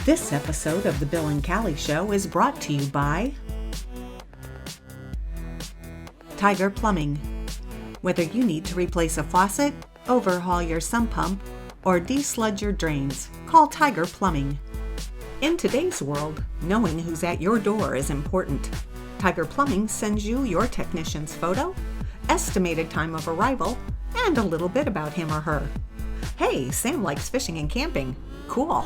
This episode of The Bill and Callie Show is brought to you by Tiger Plumbing. Whether you need to replace a faucet, overhaul your sump pump, or desludge your drains, call Tiger Plumbing. In today's world, knowing who's at your door is important. Tiger Plumbing sends you your technician's photo, estimated time of arrival, and a little bit about him or her. Hey, Sam likes fishing and camping. Cool.